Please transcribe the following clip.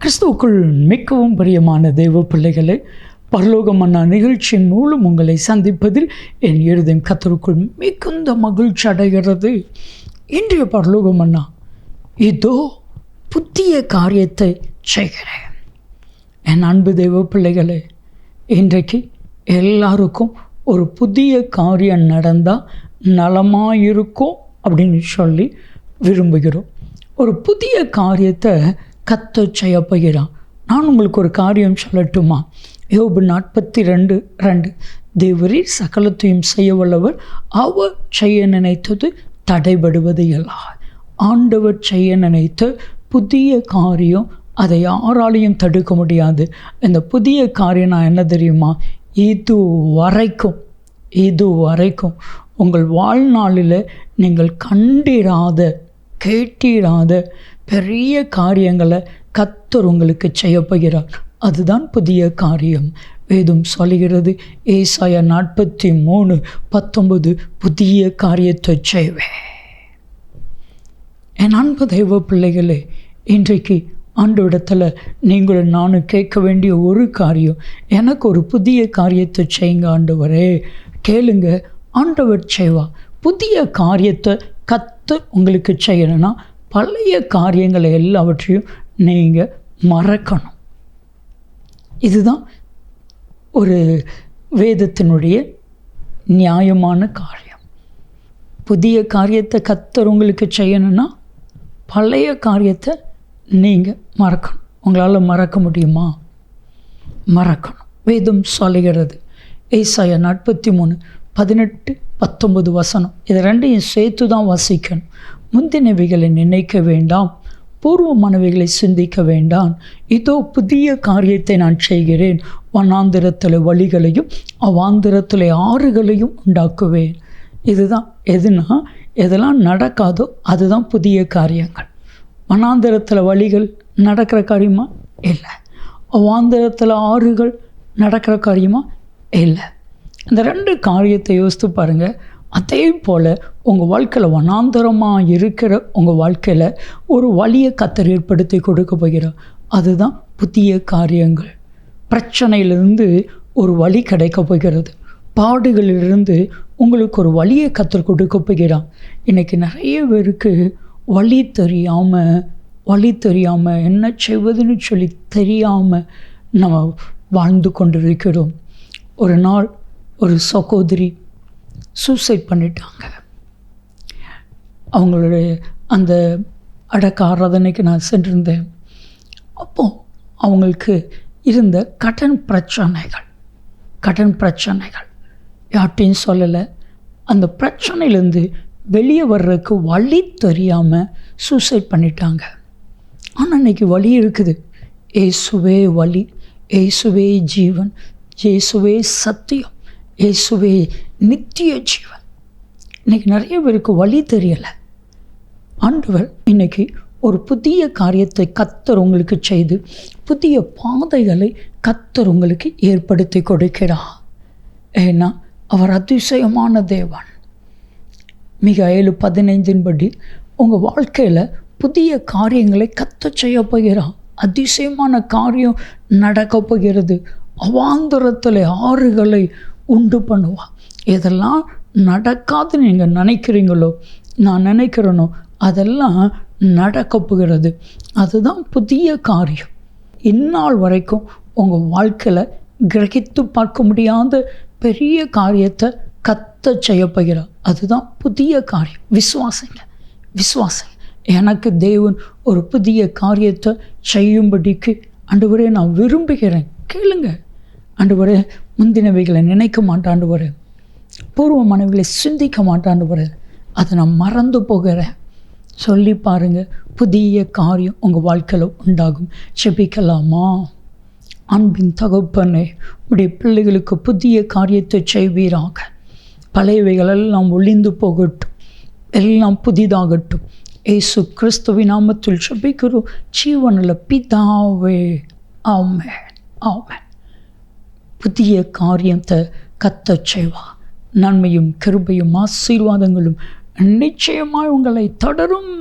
கிறிஸ்துவுக்குள் மிகவும் பிரியமான தெய்வ பிள்ளைகளை, பரலோக மன்னா நிகழ்ச்சியின் மூலம் உங்களை சந்திப்பதில் என் இருதயம் கர்த்தருக்குள் மிகுந்த மகிழ்ச்சி அடைகிறது. இன்றைய பரலோக மன்னா, இதோ புதிய காரியத்தை செய்கிறேன். என் அன்பு தெய்வ பிள்ளைகளே, இன்றைக்கு எல்லாருக்கும் ஒரு புதிய காரியம் நடந்தால் நலமாயிருக்கும் அப்படின்னு சொல்லி விரும்புகிறோம். ஒரு புதிய காரியத்தை கர்த்தர் செய்ய போகிறான். நான் உங்களுக்கு ஒரு காரியம் சொல்லட்டுமா? யோபு 42:2, தேவரீர் சகலத்தையும் செய்ய வல்லவர், அவர் செய்ய நினைத்தது தடைபடுவது இல்லை. ஆண்டவர் செய்ய நினைத்த புதிய காரியம், அதை யாராலையும் தடுக்க முடியாது. இந்த புதிய காரியம் நான் என்ன தெரியுமா? இதுவரைக்கும் உங்கள் வாழ்நாளில் நீங்கள் கண்டிராத கேட்டிராத பெரிய காரியங்களை கர்த்தர் உங்களுக்கு செய்ய போகிறார். அதுதான் புதிய காரியம். வேதம் சொல்கிறது, ஏசாயா 43:19, புதிய காரியத்தை செய்வேன். என் அன்பு தெய்வ பிள்ளைகளே, இன்றைக்கு ஆண்டவரிடத்தில் நீங்களும் நானும் கேட்க வேண்டிய ஒரு காரியம், எனக்கு ஒரு புதிய காரியத்தை செய்யுங்க ஆண்டவரே. கேளுங்க, ஆண்டவர் செய்வா. புதிய காரியத்தை கர்த்தர் உங்களுக்கு செய்யணும்னா பழைய காரியங்களை எல்லாவற்றையும் நீங்கள் மறக்கணும். இதுதான் ஒரு வேதத்தினுடைய நியாயமான காரியம். புதிய காரியத்தை கர்த்தர் உங்களுக்கு செய்யணும்னா பழைய காரியத்தை நீங்கள் மறக்கணும். உங்களால் மறக்க முடியுமா? மறக்கணும். வேதம் சொல்லுகிறது, ஏசாயா 43:18-19 இது ரெண்டையும் சேர்த்து தான் வாசிக்கணும். முந்தினவைகளை நினைக்க வேண்டாம், பூர்வமானவைகளை சிந்திக்க வேண்டாம். இதோ புதிய காரியத்தை நான் செய்கிறேன், வனாந்திரத்தில் வழிகளையும் அவாந்திரத்தில் ஆறுகளையும் உண்டாக்குவேன். இதுதான் எதெல்லாம் நடக்காதோ அதுதான் புதிய காரியங்கள். வனாந்திரத்தில் வழிகள் நடக்கிற காரியமா? இல்லை. அவாந்திரத்தில் ஆறுகள் நடக்கிற காரியமா? இல்லை. இந்த ரெண்டு காரியத்தை யோசித்து பாருங்கள். அதே போல் உங்கள் வாழ்க்கையில் வனாந்தரமாக இருக்கிற உங்கள் வாழ்க்கையில் ஒரு வழியை கர்த்தர் ஏற்படுத்தி கொடுக்க போகிறார். அதுதான் புதிய காரியங்கள். பிரச்சனையிலிருந்து ஒரு வழி கிடைக்க போகிறது. பாடுகளிலிருந்து உங்களுக்கு ஒரு வழியை கர்த்தர் கொடுக்க போகிறான். இன்றைக்கி நிறைய பேருக்கு வழி தெரியாமல் என்ன செய்வதுன்னு சொல்லி தெரியாமல் நம்ம வாழ்ந்து கொண்டிருக்கிறோம். ஒரு நாள் ஒரு சகோதரி சூசைட் பண்ணிட்டாங்க. அவங்களுடைய அந்த அடக்க ஆராதனைக்கு நான் சென்றிருந்தேன். அப்போது அவங்களுக்கு இருந்த கடன் பிரச்சனைகள் யார்ட்டையும் சொல்லலை. அந்த பிரச்சனையிலேருந்து வெளியே வர்றதுக்கு வழி தெரியாமல் சூசைட் பண்ணிட்டாங்க. ஆனால் இன்றைக்கி வழி இருக்குது. இயேசுவே வழி, இயேசுவே ஜீவன், இயேசுவே சத்தியம், இயேசுவே நித்திய ஜீவன். இன்றைக்கி நிறைய பேருக்கு வழி தெரியலை. ஆண்டவர் இன்றைக்கி ஒரு புதிய காரியத்தை கர்த்தர் உங்களுக்கு செய்து புதிய பாதைகளை கர்த்தர் உங்களுக்கு ஏற்படுத்தி கொடுக்கிறார். ஏன்னா அவர் அதிசயமான தேவன். மிக 7:15 உங்கள் வாழ்க்கையில் புதிய காரியங்களை கர்த்தர் செய்ய போகிறார். அதிசயமான காரியம் நடக்க போகிறது. அவாந்தரத்தில் ஆறுகளை உண்டு பண்ணுவான். எதெல்லாம் நடக்காதுன்னு நீங்கள் நினைக்கிறீங்களோ, நான் நினைக்கிறேனோ, அதெல்லாம் நடக்க போகிறது. அதுதான் புதிய காரியம். இந்நாள் வரைக்கும் உங்கள் வாழ்க்கையில் கிரகித்து பார்க்க முடியாத பெரிய காரியத்தை கர்த்தர் செய்ய போகிறார். அதுதான் புதிய காரியம். விசுவாசங்க. எனக்கு தேவன் ஒரு புதிய காரியத்தை செய்யும்படிக்கு ஆண்டவரே நான் விரும்புகிறேன். கேளுங்க, ஆண்டவரே முந்தினவைகளை நினைக்க மாட்டேன் ஆண்டவரே, பூர்வமானவைகளை சிந்திக்க மாட்டேன் ஆண்டவரே, அதை நான் மறந்து போகிறேன் சொல்லி பாருங்கள். புதிய காரியம் உங்கள் வாழ்க்கையில் உண்டாகும். செபிக்கலாமா? அன்பின் தகப்பனே, உடைய பிள்ளைகளுக்கு புதிய காரியத்தை செய்வீராக. பழையவைகள் எல்லாம் ஒளிந்து போகட்டும், எல்லாம் புதிதாகட்டும். இயேசு கிறிஸ்துவின் நாமத்தில் செபிக்கிறோம் ஜீவனுள்ள பிதாவே, ஆமென், ஆமென். புதிய காரியத்தை கர்த்தர் செய்வா. நன்மையும் கிருபையும் ஆசீர்வாதங்களும் நிச்சயமாய் உங்களை தொடரும்.